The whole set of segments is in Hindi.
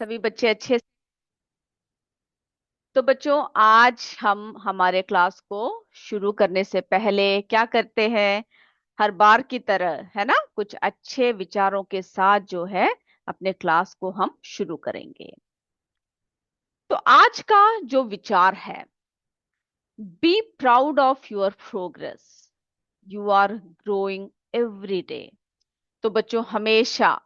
सभी बच्चे अच्छे। तो बच्चों, आज हम हमारे क्लास को शुरू करने से पहले क्या करते हैं, हर बार की तरह है ना, कुछ अच्छे विचारों के साथ जो है अपने क्लास को हम शुरू करेंगे। तो आज का जो विचार है, be proud of your progress, you are growing every day. तो बच्चों, हमेशा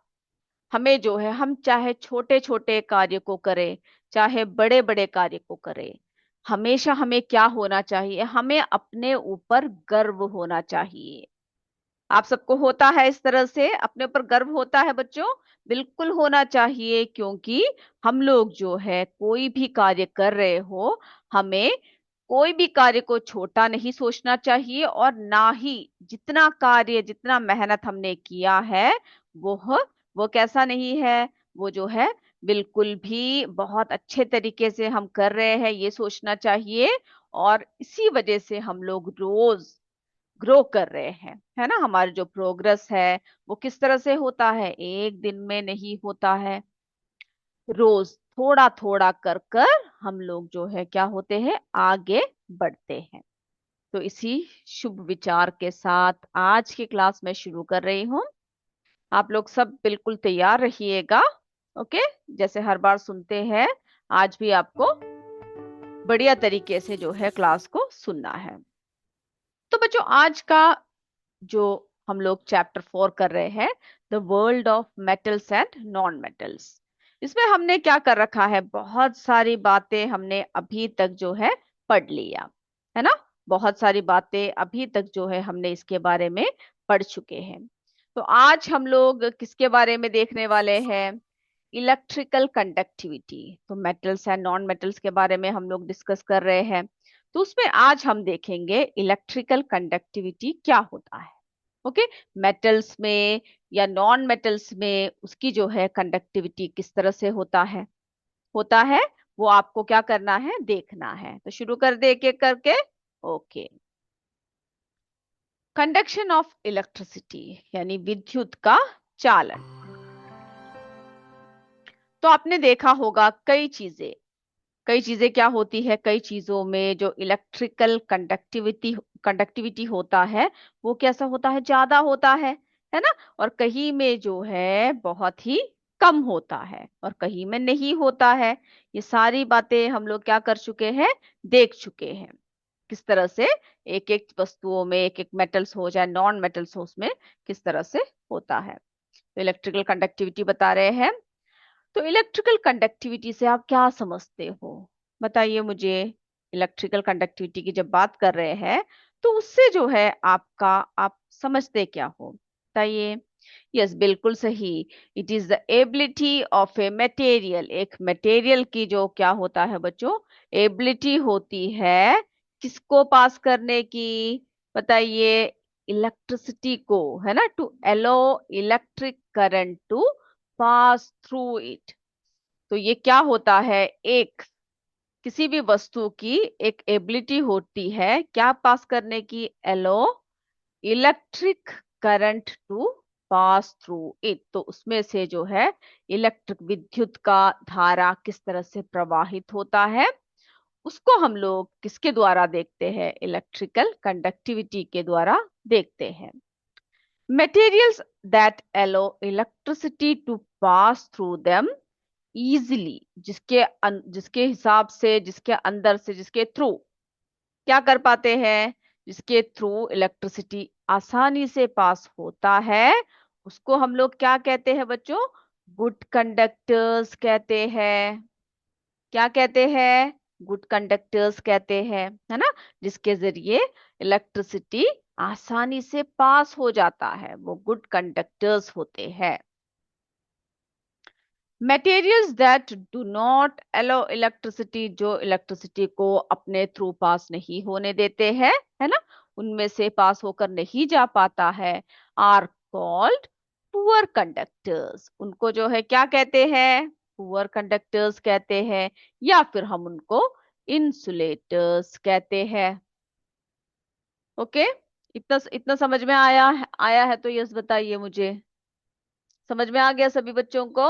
हमें जो है, हम चाहे छोटे छोटे कार्य को करें, चाहे बड़े बड़े कार्य को करें, हमेशा हमें क्या होना चाहिए, हमें अपने ऊपर गर्व होना चाहिए। आप सबको होता है इस तरह से, अपने ऊपर गर्व होता है बच्चों? बिल्कुल होना चाहिए, क्योंकि हम लोग जो है कोई भी कार्य कर रहे हो, हमें कोई भी कार्य को छोटा नहीं सोचना चाहिए, और ना ही जितना कार्य, जितना मेहनत हमने किया है, वो वो कैसा नहीं है, वो जो है बिल्कुल भी बहुत अच्छे तरीके से हम कर रहे हैं, ये सोचना चाहिए। और इसी वजह से हम लोग रोज ग्रो कर रहे हैं, है ना। हमारी जो प्रोग्रेस है वो किस तरह से होता है, एक दिन में नहीं होता है, रोज थोड़ा थोड़ा कर कर हम लोग जो है क्या होते हैं, आगे बढ़ते हैं। तो इसी शुभ विचार के साथ आज की क्लास में शुरू कर रही हूँ। आप लोग सब बिल्कुल तैयार रहिएगा। ओके, जैसे हर बार सुनते हैं, आज भी आपको बढ़िया तरीके से जो है क्लास को सुनना है। तो बच्चों, आज का जो हम लोग चैप्टर 4 कर रहे हैं, the world of metals and non metals. इसमें हमने क्या कर रखा है, बहुत सारी बातें हमने अभी तक जो है पढ़ लिया, है ना। बहुत सारी बातें अभी तक जो है हमने इसके बारे में पढ़ चुके हैं। तो आज हम लोग किसके बारे में देखने वाले हैं, इलेक्ट्रिकल कंडक्टिविटी। तो मेटल्स एंड नॉन मेटल्स के बारे में हम लोग डिस्कस कर रहे हैं। तो उसमें आज हम देखेंगे इलेक्ट्रिकल कंडक्टिविटी क्या होता है। ओके, मेटल्स में या नॉन मेटल्स में उसकी जो है कंडक्टिविटी किस तरह से होता है, वो आपको क्या करना है, देखना है। तो शुरू कर दे एक एक करके। ओके, कंडक्शन ऑफ इलेक्ट्रिसिटी यानी विद्युत का चालन। तो आपने देखा होगा कई चीजें क्या होती है, कई चीजों में जो इलेक्ट्रिकल कंडक्टिविटी कंडक्टिविटी होता है, वो कैसा होता है, ज्यादा होता है ना। और कहीं में जो है बहुत ही कम होता है, और कहीं में नहीं होता है। ये सारी बातें हम लोग क्या कर चुके हैं, देख चुके हैं, किस तरह से एक एक वस्तुओं में, एक एक मेटल्स हो चाहे नॉन मेटल्स हो, उसमें किस तरह से होता है। तो इलेक्ट्रिकल कंडक्टिविटी बता रहे हैं। तो इलेक्ट्रिकल कंडक्टिविटी से आप क्या समझते हो, बताइए मुझे। इलेक्ट्रिकल कंडक्टिविटी की जब बात कर रहे हैं, तो उससे जो है आप समझते क्या हो, बताइए। यस, बिल्कुल सही। It is the ability of a material, एक मटेरियल की जो क्या होता है बच्चों, एबिलिटी होती है, किसको पास करने की, बताइए। इलेक्ट्रिसिटी को, है ना, to allow electric current to pass through it. तो ये क्या होता है, एक किसी भी वस्तु की एक एबिलिटी होती है क्या पास करने की, allow electric current to pass through it. तो उसमें से जो है इलेक्ट्रिक विद्युत का धारा किस तरह से प्रवाहित होता है, उसको हम लोग किसके द्वारा देखते हैं, इलेक्ट्रिकल कंडक्टिविटी के द्वारा देखते हैं। Materials that allow electricity to pass through them easily, जिसके हिसाब से, जिसके अंदर से, जिसके थ्रू क्या कर पाते हैं, जिसके थ्रू इलेक्ट्रिसिटी आसानी से पास होता है, उसको हम लोग क्या कहते हैं बच्चों, गुड कंडक्टर्स कहते हैं। क्या कहते हैं, गुड कंडक्टर्स कहते हैं, है ना। जिसके जरिए इलेक्ट्रिसिटी आसानी से पास हो जाता है, वो गुड कंडक्टर्स होते हैं। Materials that do not allow electricity, जो इलेक्ट्रिसिटी को अपने थ्रू पास नहीं होने देते हैं, है ना, उनमें से पास होकर नहीं जा पाता है, आर कॉल्ड पुअर कंडक्टर्स। उनको जो है क्या कहते हैं, पुअर कंडक्टर्स कहते हैं, या फिर हम उनको इंसुलेटर्स कहते हैं। ओके, इतना इतना समझ में आया है तो यस बताइए मुझे, समझ में आ गया सभी बच्चों को।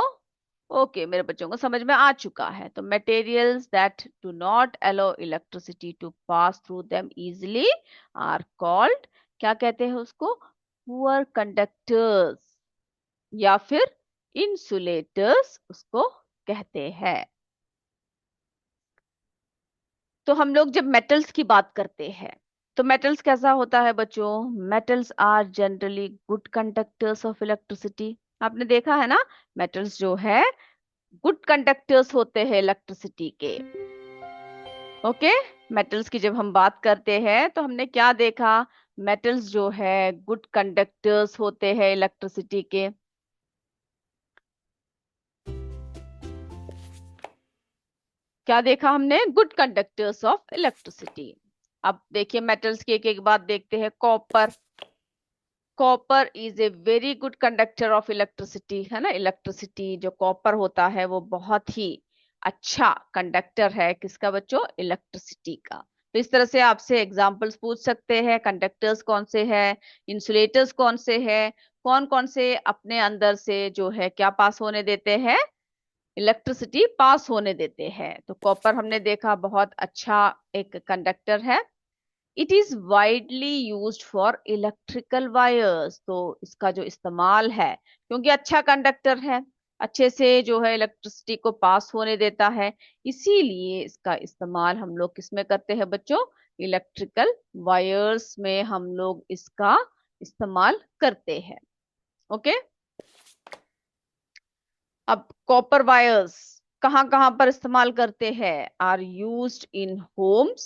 ओके, मेरे बच्चों को समझ में आ चुका है। तो materials that do not allow electricity to pass through them easily are called, क्या कहते हैं उसको? पुअर कंडक्टर्स या फिर इंसुलेटर्स उसको कहते हैं। तो हम लोग जब मेटल्स की बात करते हैं तो मेटल्स कैसा होता है बच्चों? Metals are generally good conductors of electricity. आपने देखा है ना, मेटल्स जो है गुड कंडक्टर्स होते हैं इलेक्ट्रिसिटी के। ओके, मेटल्स की जब हम बात करते हैं तो हमने क्या देखा? मेटल्स जो है गुड कंडक्टर्स होते हैं इलेक्ट्रिसिटी के। क्या देखा हमने? Good conductors of electricity. अब देखिए मेटल्स की एक एक बात देखते हैं। Copper, copper is a very good conductor of electricity, है ना। इलेक्ट्रिसिटी जो कॉपर होता है वो बहुत ही अच्छा कंडक्टर है। किसका बच्चों? इलेक्ट्रिसिटी का। तो इस तरह से आपसे एग्जांपल्स पूछ सकते हैं। कंडक्टर्स कौन से हैं, इंसुलेटर्स कौन से हैं, कौन कौन से अपने अंदर से जो है क्या पास होने देते हैं? इलेक्ट्रिसिटी पास होने देते हैं। तो कॉपर हमने देखा बहुत अच्छा एक कंडक्टर है। It is widely used for electrical wires. तो इसका जो इस्तेमाल है, क्योंकि अच्छा कंडक्टर है, अच्छे से जो है इलेक्ट्रिसिटी को पास होने देता है, इसीलिए इसका इस्तेमाल हम लोग किस में करते हैं बच्चों? इलेक्ट्रिकल वायर्स में हम लोग इसका इस्तेमाल करते हैं। ओके, अब कॉपर वायर्स कहाँ कहाँ पर इस्तेमाल करते हैं? आर यूज्ड इन होम्स,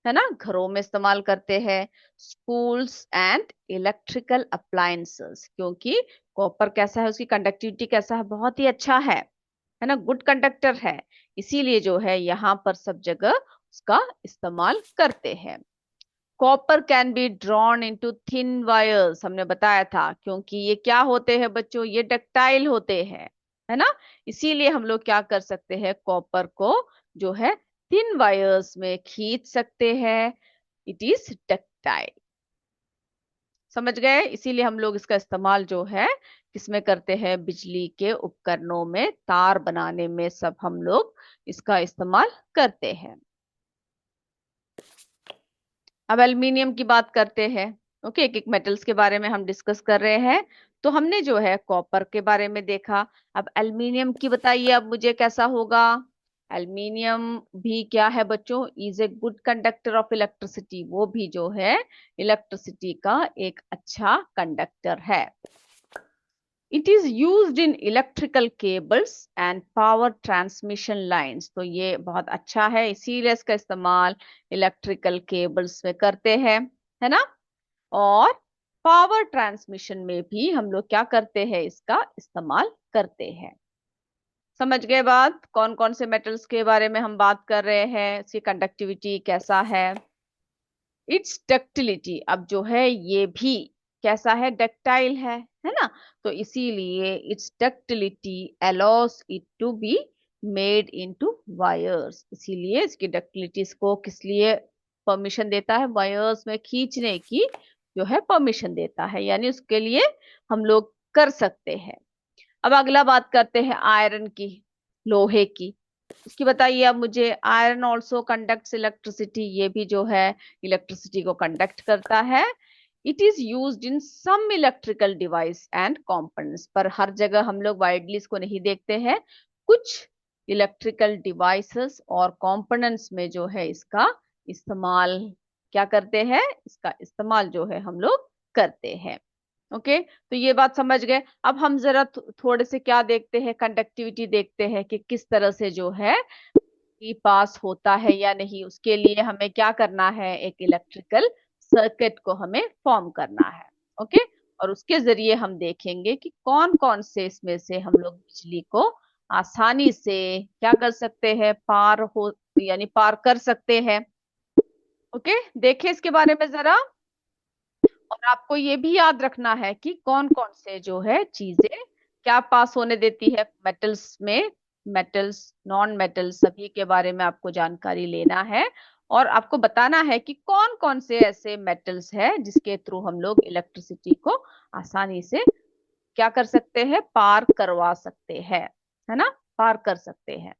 है ना, घरों में इस्तेमाल करते हैं। स्कूल्स एंड इलेक्ट्रिकल अप्लायंसेस, क्योंकि कॉपर कैसा है, उसकी कंडक्टिविटी कैसा है? बहुत ही अच्छा है ना, गुड कंडक्टर है। इसीलिए जो है यहाँ पर सब जगह उसका इस्तेमाल करते हैं। Copper can be drawn into thin wires, हमने बताया था, क्योंकि ये क्या होते हैं बच्चों? ये डक्टाइल होते हैं, है ना। इसीलिए हम लोग क्या कर सकते हैं? कॉपर को जो है थिन वायर्स में खींच सकते हैं। It is ductile. समझ गए? इसीलिए हम लोग इसका इस्तेमाल जो है किसमें करते हैं? बिजली के उपकरणों में, तार बनाने में सब हम लोग इसका इस्तेमाल करते हैं। अब एल्युमिनियम की बात करते हैं। ओके, एक एक मेटल्स के बारे में हम डिस्कस कर रहे हैं। तो हमने जो है कॉपर के बारे में देखा। अब एल्युमिनियम की बताइए अब मुझे कैसा होगा? एल्युमिनियम भी क्या है बच्चों? Is a good conductor of electricity. वो भी जो है इलेक्ट्रिसिटी का एक अच्छा कंडक्टर है। It is used in electrical cables and power transmission lines. तो ये बहुत अच्छा है, इसीलिए इसका इस्तेमाल इलेक्ट्रिकल केबल्स में करते हैं, है ना। और पावर ट्रांसमिशन में भी हम लोग क्या करते हैं? इसका इस्तेमाल करते हैं। समझ गए बात? कौन कौन से मेटल्स के बारे में हम बात कर रहे हैं, इसकी कंडक्टिविटी कैसा है। इट्स डक्टिलिटी, अब जो है ये भी कैसा है? डक्टाइल है ना। तो इसीलिए its ductility allows it to be made into wires. इसीलिए इसकी डक्टिलिटी को किस लिए परमिशन देता है? वायर्स में खींचने की जो है परमिशन देता है, यानी उसके लिए हम लोग कर सकते हैं। अब अगला बात करते हैं आयरन की, लोहे की। इसकी बताइए अब मुझे। आयरन ऑल्सो कंडक्ट्स इलेक्ट्रिसिटी, ये भी जो है इलेक्ट्रिसिटी को कंडक्ट करता है। It is used in some electrical device and components, पर हर जगह हम लोग वाइडली इसको नहीं देखते हैं। कुछ इलेक्ट्रिकल डिवाइसेस और कंपोनेंट्स में जो है इसका इस्तेमाल क्या करते हैं? इसका इस्तेमाल जो है हम लोग करते हैं। ओके, तो ये बात समझ गए। अब हम जरा थोड़े से क्या देखते हैं? कंडक्टिविटी देखते हैं कि किस तरह से जो है ई पास होता है या नहीं। उसके लिए हमें क्या करना है? एक इलेक्ट्रिकल सर्किट को हमें फॉर्म करना है। ओके, और उसके जरिए हम देखेंगे कि कौन कौन से इसमें से हम लोग बिजली को आसानी से क्या कर सकते हैं? पार हो, यानी पार कर सकते हैं। ओके, देखें इसके बारे में जरा। और आपको ये भी याद रखना है कि कौन कौन से जो है चीजें क्या पास होने देती है मेटल्स में। मेटल्स, नॉन मेटल्स, सभी के बारे में आपको जानकारी लेना है। और आपको बताना है कि कौन कौन से ऐसे मेटल्स है जिसके थ्रू हम लोग इलेक्ट्रिसिटी को आसानी से क्या कर सकते हैं? पार करवा सकते हैं, है ना, पार कर सकते हैं।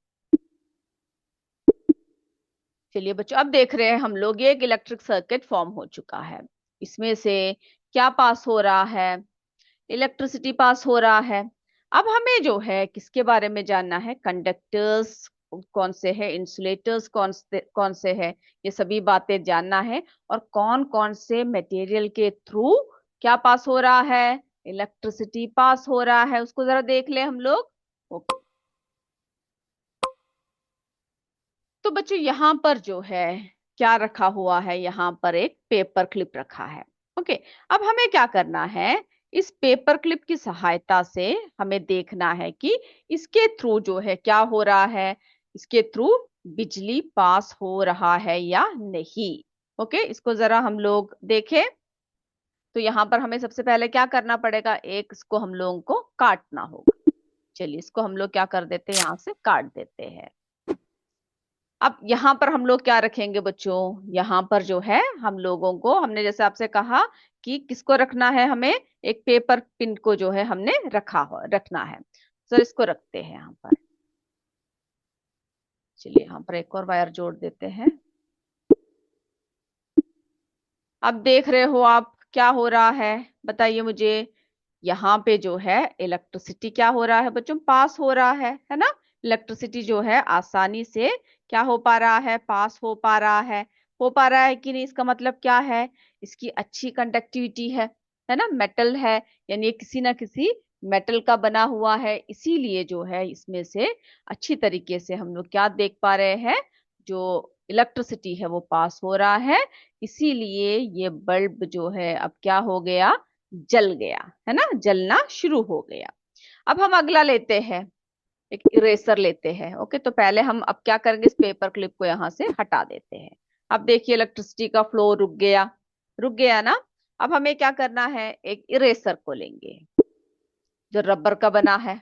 चलिए बच्चों, अब देख रहे हैं हम लोग ये एक इलेक्ट्रिक सर्किट फॉर्म हो चुका है। इसमें से क्या पास हो रहा है? इलेक्ट्रिसिटी पास हो रहा है। अब हमें जो है किसके बारे में जानना है? कंडक्टर्स कौन से है, इंसुलेटर्स कौन से है, ये सभी बातें जानना है। और कौन कौन से मटेरियल के थ्रू क्या पास हो रहा है? इलेक्ट्रिसिटी पास हो रहा है, उसको जरा देख ले हम लोग। ओके, तो बच्चों यहाँ पर जो है क्या रखा हुआ है? यहाँ पर एक पेपर क्लिप रखा है। ओके, अब हमें क्या करना है? इस पेपर क्लिप की सहायता से हमें देखना है कि इसके थ्रू जो है क्या हो रहा है, इसके थ्रू बिजली पास हो रहा है या नहीं। ओके, इसको जरा हम लोग देखें। तो यहाँ पर हमें सबसे पहले क्या करना पड़ेगा? एक इसको हम लोगों को काटना होगा। चलिए, इसको हम लोग क्या कर देते हैं, यहाँ से काट देते हैं। अब यहाँ पर हम लोग क्या रखेंगे बच्चों? यहाँ पर जो है हम लोगों को, हमने जैसे आपसे कहा कि किसको रखना है, हमें एक पेपर पिन को जो है हमने रखना है। सर इसको रखते हैं यहाँ पर। चलिए यहाँ पर एक और वायर जोड़ देते हैं। अब देख रहे हो आप क्या हो रहा है, बताइए मुझे। यहाँ पे जो है इलेक्ट्रिसिटी क्या हो रहा है बच्चों? पास हो रहा है ना। इलेक्ट्रिसिटी जो है आसानी से क्या हो पा रहा है? पास हो पा रहा है। हो पा रहा है कि नहीं, इसका मतलब क्या है? इसकी अच्छी कंडक्टिविटी है ना, मेटल है, यानी ये किसी ना किसी मेटल का बना हुआ है, इसीलिए जो है इसमें से अच्छी तरीके से हम लोग क्या देख पा रहे हैं, जो इलेक्ट्रिसिटी है वो पास हो रहा है। इसीलिए ये बल्ब जो है अब क्या हो गया? जल गया, है ना, जलना शुरू हो गया। अब हम अगला लेते हैं, एक इरेजर लेते हैं। ओके, तो पहले हम अब क्या करेंगे, इस पेपर क्लिप को यहाँ से हटा देते हैं। अब देखिए इलेक्ट्रिसिटी का फ्लो रुक गया, रुक गया ना। अब हमें क्या करना है? एक इरेजर को लेंगे जो रबर का बना है,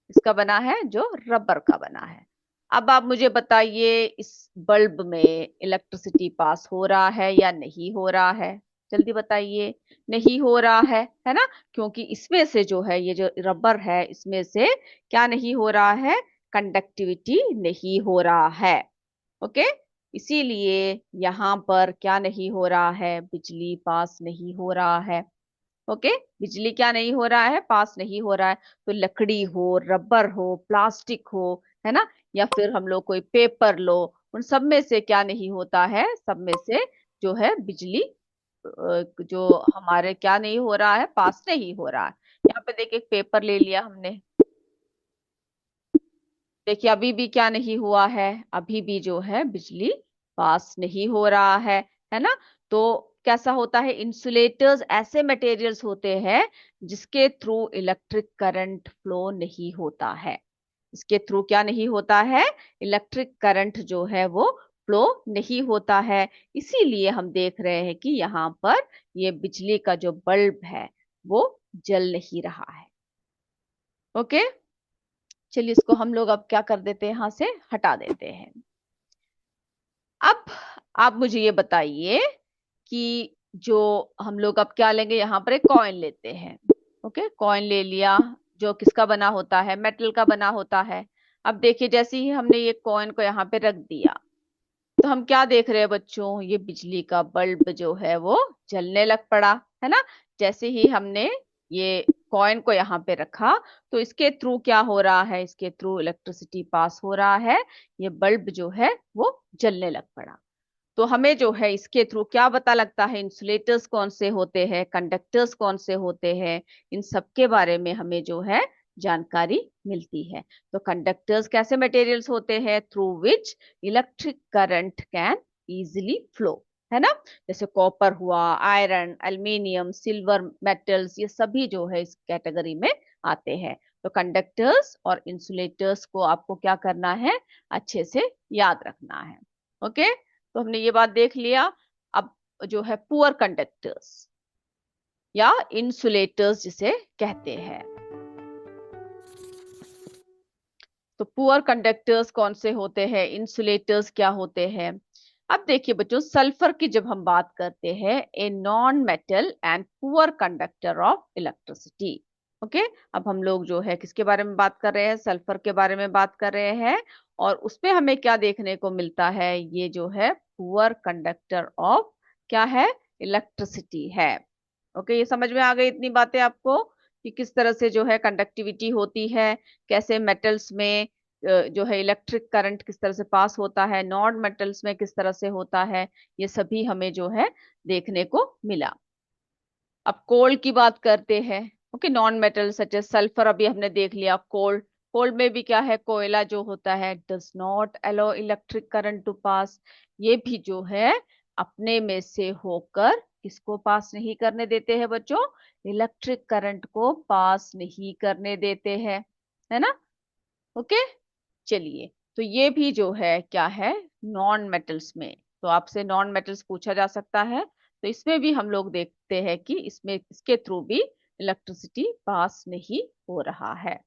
इसका बना है जो रबर का बना है। अब आप मुझे बताइए, इस बल्ब में इलेक्ट्रिसिटी पास हो रहा है या नहीं हो रहा है? जल्दी बताइए। नहीं हो रहा है ना, क्योंकि इसमें से जो है ये जो रबर है इसमें से क्या नहीं हो रहा है? कंडक्टिविटी नहीं हो रहा है। ओके, इसीलिए यहाँ पर क्या नहीं हो रहा है? बिजली पास नहीं हो रहा है। ओके, बिजली क्या नहीं हो रहा है? पास नहीं हो रहा है। तो लकड़ी हो, रबर हो, प्लास्टिक हो, है ना, या फिर हम लोग कोई पेपर लो, उन सब में से क्या नहीं होता है? सब में से जो है बिजली जो हमारे क्या नहीं हो रहा है? पास नहीं हो रहा है। यहाँ पे देखिए एक पेपर ले लिया हमने, देखिए अभी भी क्या नहीं हुआ है? अभी भी जो है बिजली पास नहीं हो रहा है ना। तो कैसा होता है? इंसुलेटर्स ऐसे मटेरियल्स होते हैं जिसके थ्रू इलेक्ट्रिक करंट फ्लो नहीं होता है। इसके थ्रू क्या नहीं होता है? इलेक्ट्रिक करंट जो है वो फ्लो नहीं होता है। इसीलिए हम देख रहे हैं कि यहाँ पर ये बिजली का जो बल्ब है वो जल नहीं रहा है। ओके, चलिए इसको हम लोग अब क्या कर देते हैं, यहाँ से हटा देते हैं। अब आप मुझे ये बताइए कि जो हम लोग अब क्या लेंगे, यहाँ पर एक कॉइन लेते हैं। ओके, कॉइन ले लिया, जो किसका बना होता है? मेटल का बना होता है। अब देखिए जैसे ही हमने ये कॉइन को यहाँ पे रख दिया, तो हम क्या देख रहे हैं बच्चों? ये बिजली का बल्ब जो है वो जलने लग पड़ा, है ना। जैसे ही हमने ये कॉइन को यहाँ पे रखा, तो इसके थ्रू क्या हो रहा है? इसके थ्रू इलेक्ट्रिसिटी पास हो रहा है। ये बल्ब जो है वो जलने लग पड़ा। तो हमें जो है इसके थ्रू क्या पता लगता है? इंसुलेटर्स कौन से होते हैं, कंडक्टर्स कौन से होते हैं, इन सब के बारे में हमें जो है जानकारी मिलती है। तो कंडक्टर्स कैसे मटेरियल्स होते हैं? Through which electric current can easily flow, है ना। जैसे कॉपर हुआ, आयरन, एल्यूमिनियम, सिल्वर मेटल्स, ये सभी जो है इस कैटेगरी में आते हैं। तो कंडक्टर्स और इंसुलेटर्स को आपको क्या करना है? अच्छे से याद रखना है। ओके, तो हमने ये बात देख लिया। अब जो है पुअर कंडक्टर्स या इंसुलेटर्स जिसे कहते हैं, तो पुअर कंडक्टर्स कौन से होते हैं, इंसुलेटर्स क्या होते हैं? अब देखिए बच्चों, सल्फर की जब हम बात करते हैं, a non metal and poor conductor of electricity. Okay. अब हम लोग जो है किसके बारे में बात कर रहे हैं, सल्फर के बारे में बात कर रहे हैं। और उसमें हमें क्या देखने को मिलता है, ये जो है पुअर कंडक्टर ऑफ क्या है, इलेक्ट्रिसिटी है। ओके, ये समझ में आ गई इतनी बातें आपको कि किस तरह से जो है कंडक्टिविटी होती है, कैसे मेटल्स में जो है इलेक्ट्रिक करंट किस तरह से पास होता है, नॉन मेटल्स में किस तरह से होता है, ये सभी हमें जो है देखने को मिला। अब कोल की बात करते हैं। Okay, non metal such as sulphur अभी हमने देख लिया। कोल, कोल में भी क्या है, कोयला जो होता है does not allow electric current to pass. ये भी जो है अपने में से होकर किसको पास नहीं करने देते हैं बच्चों, इलेक्ट्रिक करंट को पास नहीं करने देते हैं, है ना। ओके, चलिए, तो ये भी जो है क्या है, नॉन मेटल्स में। तो आपसे नॉन मेटल्स पूछा जा सकता है, तो इसमें भी हम लोग देखते हैं कि इसमें इसके थ्रू भी इलेक्ट्रिसिटी पास नहीं हो रहा है।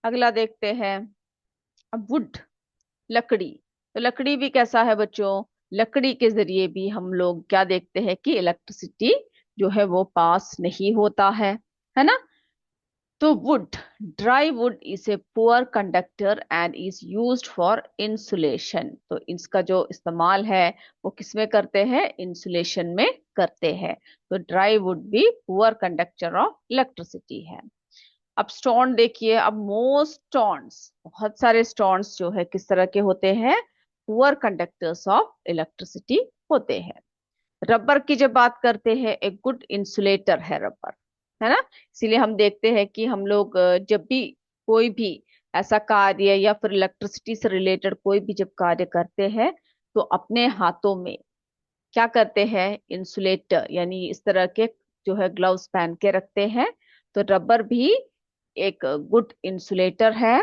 अगला देखते हैं, अब वुड, लकड़ी। तो लकड़ी भी कैसा है बच्चों, लकड़ी के जरिए भी हम लोग क्या देखते हैं कि इलेक्ट्रिसिटी जो है वो पास नहीं होता है ना। तो wood, dry wood is a poor conductor and is used for insulation. तो इसका जो इस्तेमाल है वो किसमें करते हैं, इंसुलेशन में करते हैं। तो ड्राई वुड भी पुअर कंडक्टर ऑफ इलेक्ट्रिसिटी है। अब स्टोन देखिए, अब मोस्ट स्टोन्स, बहुत सारे स्टोन्स जो है किस तरह के होते हैं, पुअर कंडक्टर्स ऑफ इलेक्ट्रिसिटी होते हैं। रबर की जब बात करते हैं, एक गुड इंसुलेटर है रबर, है ना। इसीलिए हम देखते हैं कि हम लोग जब भी कोई भी ऐसा कार्य या फिर इलेक्ट्रिसिटी से रिलेटेड कोई भी जब कार्य करते हैं, तो अपने हाथों में क्या करते हैं, इंसुलेटर यानी इस तरह के जो है ग्लव्स पहन के रखते हैं। तो रबर भी एक गुड इंसुलेटर है,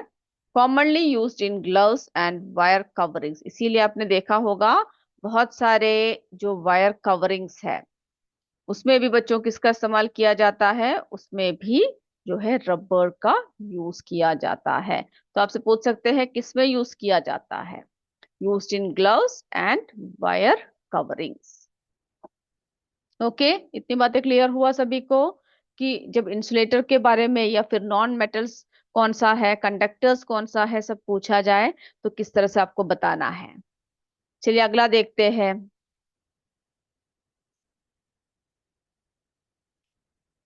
commonly used in gloves and wire coverings. इसीलिए आपने देखा होगा बहुत सारे जो वायर कवरिंग्स है उसमें भी बच्चों किसका इस्तेमाल किया जाता है, उसमें भी जो है रबर का यूज किया जाता है। तो आपसे पूछ सकते हैं किसमें यूज किया जाता है, used in gloves and wire coverings. Okay, इतनी बातें क्लियर हुआ सभी को कि जब इंसुलेटर के बारे में या फिर नॉन मेटल्स कौन सा है, कंडक्टर्स कौन सा है, सब पूछा जाए तो किस तरह से आपको बताना है। चलिए अगला देखते हैं।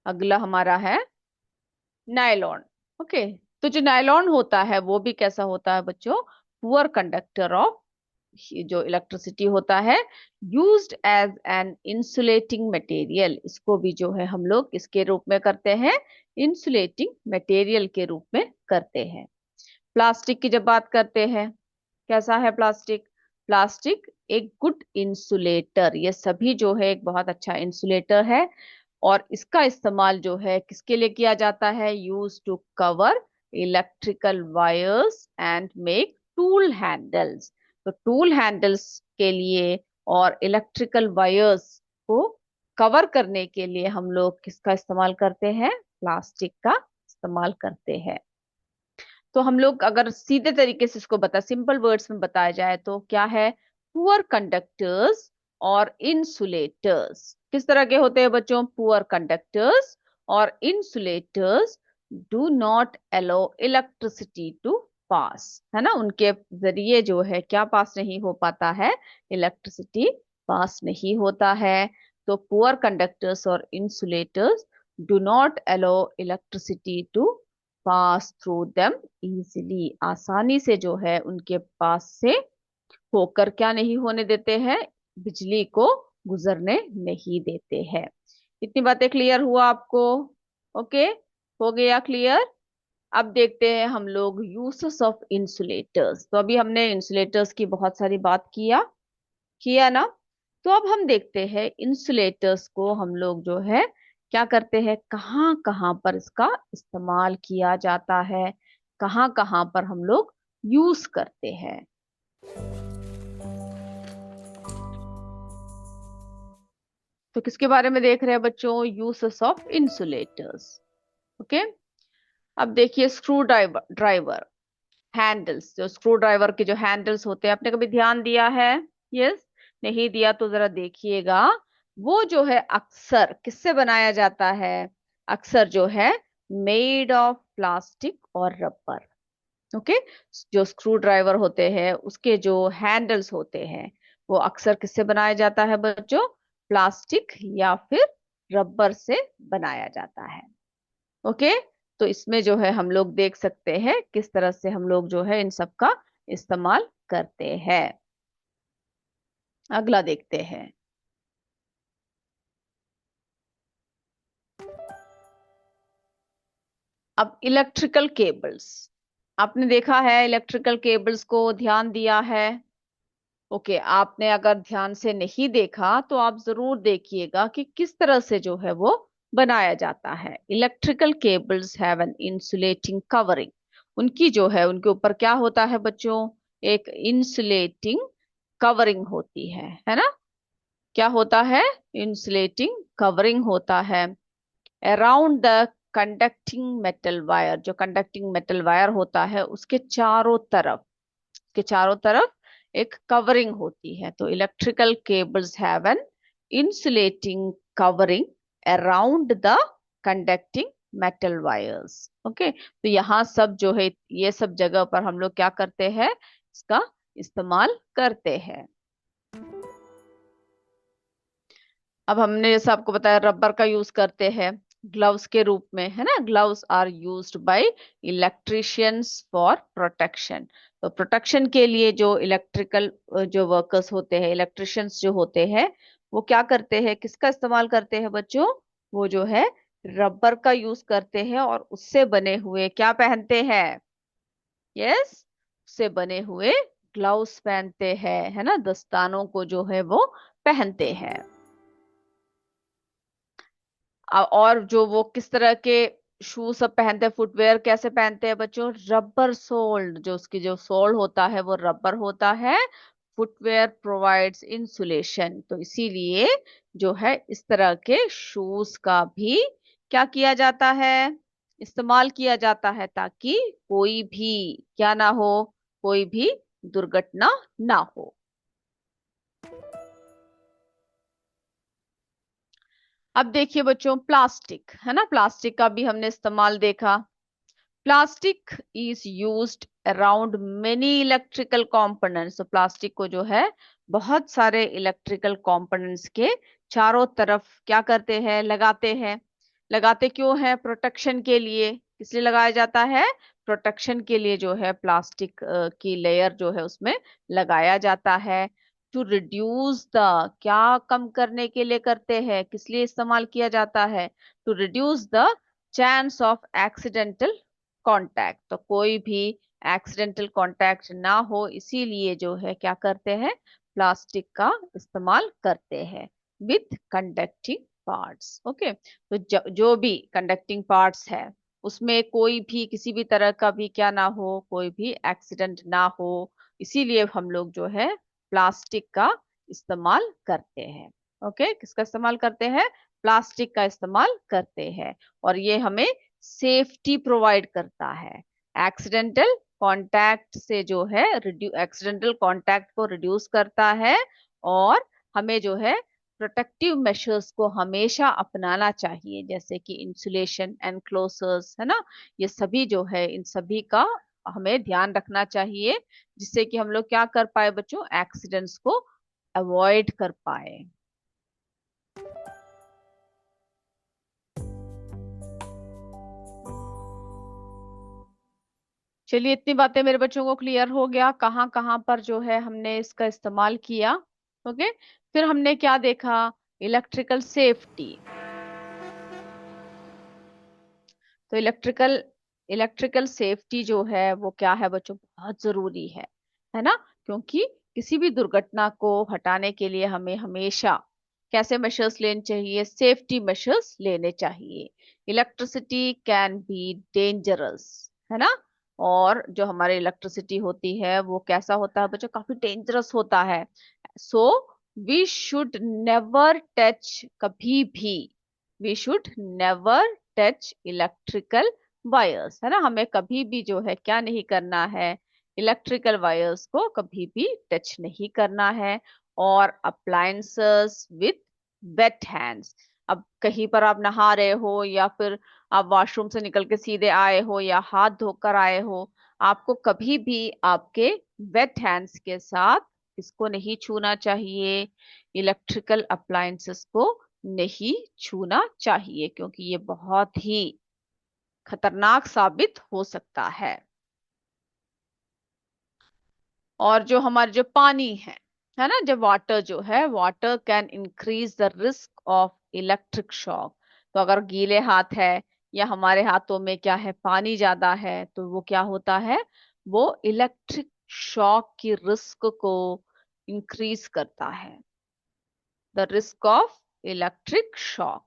अगला हमारा है नायलॉन। ओके, तो जो नायलॉन होता है वो भी कैसा होता है बच्चों, पुअर कंडक्टर ऑफ जो इलेक्ट्रिसिटी होता है, used as an insulating material. इसको भी जो है हम लोग इसके रूप में करते हैं, इंसुलेटिंग मटेरियल के रूप में करते हैं। प्लास्टिक की जब बात करते हैं, कैसा है प्लास्टिक, प्लास्टिक एक गुड इंसुलेटर, ये सभी जो है एक बहुत अच्छा इंसुलेटर है। और इसका इस्तेमाल जो है किसके लिए किया जाता है, use to cover electrical wires and make tool handles. तो टूल हैंडल्स के लिए और इलेक्ट्रिकल वायर्स को कवर करने के लिए हम लोग किसका इस्तेमाल करते हैं, प्लास्टिक का इस्तेमाल करते हैं। तो हम लोग अगर सीधे तरीके से इसको बता, सिंपल वर्ड्स में बताया जाए तो क्या है, पुअर कंडक्टर्स और इंसुलेटर्स किस तरह के होते हैं बच्चों, पुअर कंडक्टर्स और insulators do not allow electricity to pass, है ना। उनके जरिए जो है क्या पास नहीं हो पाता है, इलेक्ट्रिसिटी पास नहीं होता है। तो पुअर कंडक्टर्स और insulators do not allow electricity to pass through them easily, आसानी से जो है उनके पास से होकर क्या नहीं होने देते हैं, बिजली को गुजरने नहीं देते हैं। इतनी बातें क्लियर हुआ आपको, ओके, हो गया क्लियर। अब देखते हैं हम लोग यूसेस ऑफ इंसुलेटर्स। तो अभी हमने इंसुलेटर्स की बहुत सारी बात किया ना। तो अब हम देखते हैं इंसुलेटर्स को हम लोग जो है क्या करते हैं, कहाँ कहाँ पर इसका इस्तेमाल किया जाता है, कहाँ कहाँ पर हम लोग यूज करते हैं। तो किसके बारे में देख रहे हैं बच्चों, यूसेस ऑफ इंसुलेटर्स। ओके, अब देखिए स्क्रू ड्राइवर ड्राइवर हैंडल्स, जो स्क्रू ड्राइवर के जो हैंडल्स होते हैं, आपने कभी ध्यान दिया है, यस, नहीं दिया तो जरा देखिएगा। वो जो है अक्सर किससे बनाया जाता है, अक्सर जो है मेड ऑफ प्लास्टिक और रबर। ओके। जो स्क्रू ड्राइवर होते हैं उसके जो हैंडल्स होते हैं वो अक्सर किससे बनाया जाता है बच्चों? प्लास्टिक या फिर रबर से बनाया जाता है। ओके। तो इसमें जो है हम लोग देख सकते हैं किस तरह से हम लोग जो है इन सब का इस्तेमाल करते हैं। अगला देखते हैं। अब इलेक्ट्रिकल केबल्स, आपने देखा है इलेक्ट्रिकल केबल्स को, ध्यान दिया है? ओके, आपने अगर ध्यान से नहीं देखा तो आप जरूर देखिएगा कि किस तरह से जो है वो बनाया जाता है। Electrical cables have an insulating covering. उनकी जो है उनके ऊपर क्या होता है बच्चों? एक इंसुलेटिंग कवरिंग होती है ना? क्या होता है? इंसुलेटिंग कवरिंग होता है around the conducting metal wire. जो कंडक्टिंग मेटल वायर होता है उसके चारों तरफ, के चारों तरफ एक कवरिंग होती है। तो electrical cables have an insulating covering around the conducting metal wires. Okay, तो यहाँ सब जो है ये सब जगह पर हम लोग क्या करते हैं? इसका इस्तेमाल करते हैं। अब हमने जैसे आपको बताया रबर का यूज करते हैं ग्लव्स के रूप में, है ना? Gloves are used by electricians for protection. तो प्रोटेक्शन के लिए जो इलेक्ट्रिकल जो वर्कर्स होते हैं, इलेक्ट्रिशियंस जो होते हैं, वो क्या करते हैं? किसका इस्तेमाल करते हैं बच्चों? वो जो है रबर का यूज करते हैं और उससे बने हुए क्या पहनते हैं? यस, उससे बने हुए ग्लव्स पहनते हैं, है ना? दस्तानों को जो है वो पहनते हैं। और जो वो किस तरह के शूज सब पहनते हैं, फुटवेयर कैसे पहनते हैं बच्चों? रबर सोल्ड, जो उसकी जो सोल होता है वो रबर होता है। फुटवेयर प्रोवाइड्स इंसुलेशन, तो इसीलिए जो है इस तरह के शूज का भी क्या किया जाता है? इस्तेमाल किया जाता है, ताकि कोई भी क्या ना हो, कोई भी दुर्घटना ना हो। अब देखिए बच्चों, प्लास्टिक, है ना? प्लास्टिक का भी हमने इस्तेमाल देखा। Plastic is used around many electrical components. तो प्लास्टिक को जो है बहुत सारे इलेक्ट्रिकल कंपोनेंट्स के चारों तरफ क्या करते हैं? लगाते हैं। लगाते क्यों है? प्रोटेक्शन के लिए। किस लिए लगाया जाता है? प्रोटेक्शन के लिए जो है प्लास्टिक की लेयर जो है उसमें लगाया जाता है। टू रिड्यूस द, क्या कम करने के लिए करते हैं? किस लिए इस्तेमाल किया जाता है? To reduce the chance of accidental contact. तो कोई भी एक्सीडेंटल कांटेक्ट ना हो, इसीलिए जो है क्या करते हैं? प्लास्टिक का इस्तेमाल करते हैं विथ कंडक्टिंग पार्ट्स। ओके, तो जो भी कंडक्टिंग पार्ट्स है उसमें कोई भी किसी भी तरह का भी क्या ना हो, कोई भी एक्सीडेंट ना हो, इसीलिए हम लोग जो है प्लास्टिक का इस्तेमाल करते हैं। ओके, किसका इस्तेमाल करते हैं? प्लास्टिक का इस्तेमाल करते हैं। और ये हमें सेफ्टी प्रोवाइड करता है। एक्सीडेंटल कांटेक्ट से जो है एक्सीडेंटल कांटेक्ट को रिड्यूस करता है। और हमें जो है प्रोटेक्टिव मेजर्स को हमेशा अपनाना चाहिए, जैसे कि इंसुलेशन, एनक्लोजर्स, है ना? ये सभी जो है इन सभी का हमें ध्यान रखना चाहिए, जिससे कि हम लोग क्या कर पाए बच्चों? एक्सीडेंट्स को अवॉइड कर पाए। चलिए, इतनी बातें मेरे बच्चों को क्लियर हो गया कहाँ कहाँ पर जो है हमने इसका इस्तेमाल किया। ओके, फिर हमने क्या देखा? Electrical safety. तो इलेक्ट्रिकल इलेक्ट्रिकल सेफ्टी जो है वो क्या है बच्चों? बहुत जरूरी है ना? क्योंकि किसी भी दुर्घटना को हटाने के लिए हमें हमेशा कैसे मेजर्स लेने चाहिए? सेफ्टी मेजर्स लेने चाहिए। इलेक्ट्रिसिटी कैन बी डेंजरस, है ना? और जो हमारी इलेक्ट्रिसिटी होती है वो कैसा होता है बच्चों? काफी डेंजरस होता है। So we should never touch, कभी भी we should never touch electrical wires, है ना? हमें कभी भी जो है क्या नहीं करना है? इलेक्ट्रिकल वायर्स को कभी भी टच नहीं करना है। और अप्लायंसेस विथ वेट हैंड्स। अब कहीं पर आप नहा रहे हो या फिर आप वॉशरूम से निकल के सीधे आए हो या हाथ धोकर आए हो, आपको कभी भी आपके वेट हैंड्स के साथ इसको नहीं छूना चाहिए, इलेक्ट्रिकल अप्लायंसेस को नहीं छूना चाहिए, क्योंकि ये बहुत ही खतरनाक साबित हो सकता है। और जो हमारे जो पानी है ना, जब वाटर जो है, water can increase the risk of electric shock. तो अगर गीले हाथ है या हमारे हाथों में क्या है, पानी ज्यादा है, तो वो क्या होता है, वो इलेक्ट्रिक शॉक की रिस्क को इंक्रीज करता है, the risk of electric shock,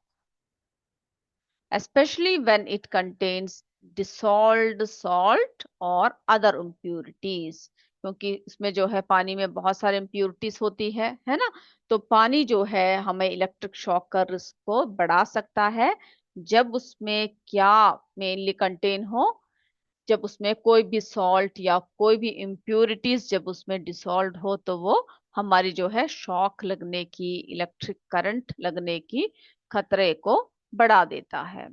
especially when it contains dissolved salt or other impurities। क्योंकि इसमें जो है पानी में बहुत सारे impurities होती है ना। तो पानी जो है हमें इलेक्ट्रिक शॉक का रिस्क को बढ़ा सकता है, जब उसमें क्या मेनली कंटेन हो, जब उसमें कोई भी सॉल्ट या कोई भी इम्प्यूरिटीज जब उसमें डिसॉल्व हो, तो वो हमारी जो है शॉक लगने की, इलेक्ट्रिक करंट लगने की खतरे को बढ़ा देता है।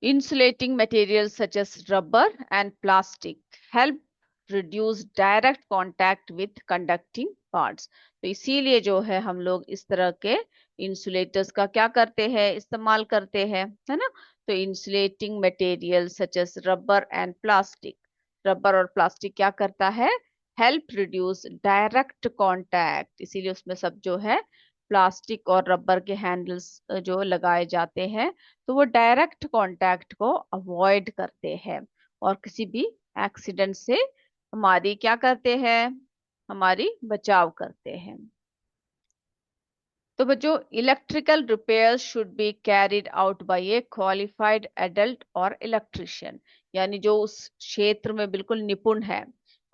Insulating materials such as rubber and plastic help reduce direct contact with conducting parts। तो इसीलिए जो है हम लोग इस तरह के इंसुलेटर्स का क्या करते हैं, इस्तेमाल करते हैं, है ना। तो insulating material such as rubber and plastic, rubber और प्लास्टिक क्या करता है, हेल्प रिड्यूस डायरेक्ट कांटेक्ट, इसीलिए उसमें सब जो है प्लास्टिक और रबर के हैंडल्स जो लगाए जाते हैं, तो वो डायरेक्ट कांटेक्ट को अवॉइड करते हैं और किसी भी एक्सीडेंट से हमारी क्या करते हैं, हमारी बचाव करते हैं। तो बच्चों, electrical repairs should be carried out by A qualified adult और इलेक्ट्रिशियन, यानी जो उस क्षेत्र में बिल्कुल निपुण है,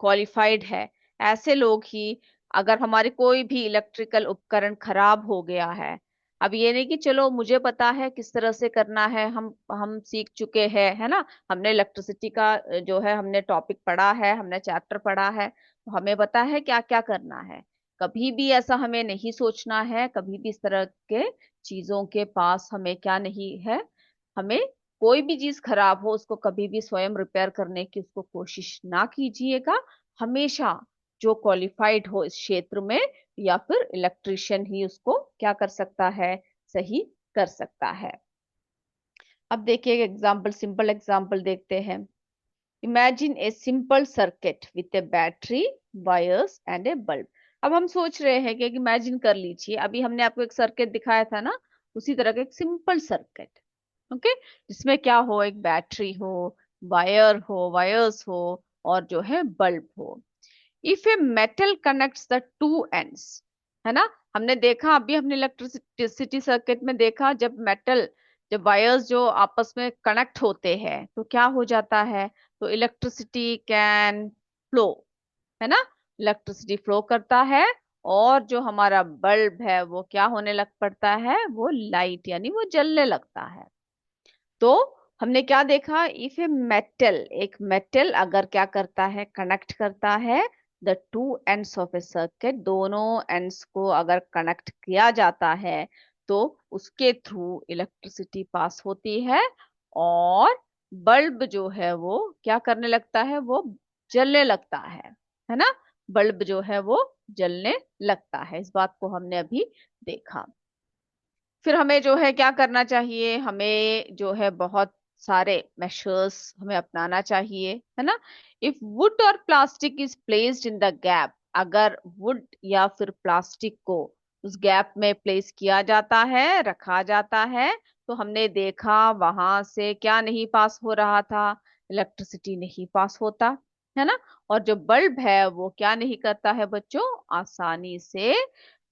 क्वालिफाइड है, ऐसे लोग ही। अगर हमारे कोई भी इलेक्ट्रिकल उपकरण खराब हो गया है, अब ये नहीं कि चलो मुझे पता है किस तरह से करना है, हम सीख चुके हैं, है ना, हमने इलेक्ट्रिसिटी का जो है हमने टॉपिक पढ़ा है, हमने चैप्टर पढ़ा है, तो हमें पता है क्या क्या करना है। कभी भी ऐसा हमें नहीं सोचना है, कभी भी इस तरह के चीजों के पास हमें क्या नहीं है, हमें कोई भी चीज खराब हो उसको कभी भी स्वयं रिपेयर करने की उसको कोशिश ना कीजिएगा। हमेशा जो क्वालिफाइड हो इस क्षेत्र में, या फिर इलेक्ट्रिशियन ही उसको क्या कर सकता है, सही कर सकता है। अब देखिए एग्जाम्पल, सिंपल एग्जाम्पल देखते हैं। Imagine a simple circuit with A battery, wires and A bulb. अब हम सोच रहे हैं कि इमेजिन कर लीजिए, अभी हमने आपको एक सर्किट दिखाया था ना, उसी तरह का एक सिंपल सर्किट, ओके, जिसमें क्या हो, एक बैटरी हो, वायर्स हो, और जो है बल्ब हो। If a metal connects the two ends, है ना, हमने देखा अभी हमने इलेक्ट्रिसिटी सर्किट में देखा, जब वायर्स जो आपस में कनेक्ट होते हैं तो क्या हो जाता है, तो इलेक्ट्रिसिटी कैन फ्लो, है ना, इलेक्ट्रिसिटी फ्लो करता है, और जो हमारा बल्ब है वो क्या होने लग पड़ता है, वो लाइट यानी वो जलने लगता है। तो हमने क्या देखा, इफ ए मेटल, एक मेटल अगर क्या करता है, कनेक्ट करता है the two ends of A circuit, दोनों एंड्स को अगर कनेक्ट किया जाता है, तो उसके थ्रू इलेक्ट्रिसिटी पास होती है, और बल्ब जो है वो क्या करने लगता है, वो जलने लगता है ना, बल्ब जो है वो जलने लगता है। इस बात को हमने अभी देखा। फिर हमें जो है क्या करना चाहिए, हमें जो है बहुत सारे मेशर्स हमें अपनाना चाहिए, है ना। इफ वुड और plastic is placed in the gap, अगर वुड या फिर प्लास्टिक को उस गैप में प्लेस किया जाता है, रखा जाता है, तो हमने देखा वहां से क्या नहीं पास हो रहा था, इलेक्ट्रिसिटी नहीं पास होता, है ना। और जो बल्ब है वो क्या नहीं करता है बच्चों, आसानी से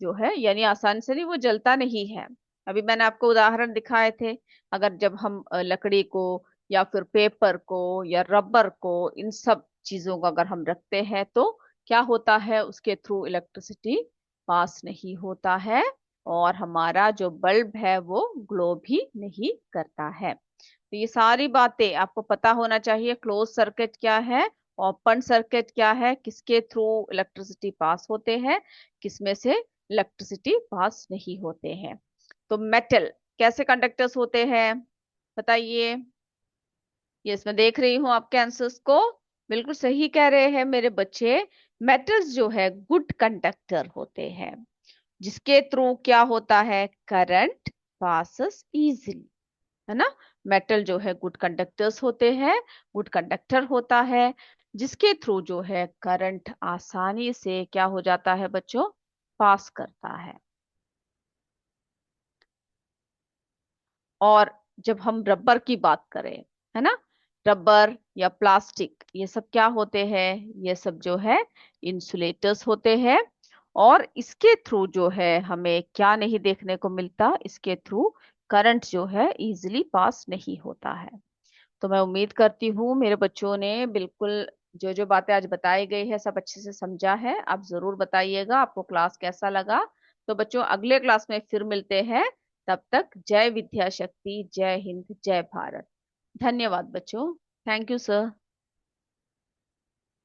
जो है, यानी आसानी से नहीं, वो जलता नहीं है। अभी मैंने आपको उदाहरण दिखाए थे, अगर जब हम लकड़ी को या फिर पेपर को या रबर को, इन सब चीजों को अगर हम रखते हैं, तो क्या होता है, उसके थ्रू इलेक्ट्रिसिटी पास नहीं होता है, और हमारा जो बल्ब है वो ग्लो भी नहीं करता है। तो ये सारी बातें आपको पता होना चाहिए, क्लोज सर्किट क्या है, ओपन सर्किट क्या है, किसके थ्रू इलेक्ट्रिसिटी पास होते हैं, किसमें से इलेक्ट्रिसिटी पास नहीं होते हैं। तो मेटल, कैसे कंडक्टर्स होते हैं, बताइए। ये इसमें देख रही हूँ आपके आंसर्स को। बिल्कुल सही कह रहे हैं मेरे बच्चे। मेटल्स जो है गुड कंडक्टर होते हैं, जिसके थ्रू क्या होता है, करंट पासेस इजीली, है ना। मेटल जो है गुड कंडक्टर्स होते हैं, गुड कंडक्टर होता है, जिसके थ्रू जो है करंट आसानी से क्या हो जाता है बच्चों, पास करता है। और जब हम रबर की बात करें, है ना, रबर या प्लास्टिक, ये सब क्या होते हैं, ये सब जो है इंसुलेटर्स होते हैं। और इसके थ्रू जो है हमें क्या नहीं देखने को मिलता, इसके थ्रू करंट जो है इजीली पास नहीं होता है। तो मैं उम्मीद करती हूँ मेरे बच्चों ने बिल्कुल जो जो बातें आज बताई गई है सब अच्छे से समझा है। आप जरूर बताइएगा आपको क्लास कैसा लगा। तो बच्चों अगले क्लास में फिर मिलते हैं। तब तक जय विद्या शक्ति, जय हिंद, जय भारत। धन्यवाद बच्चों। Thank you sir.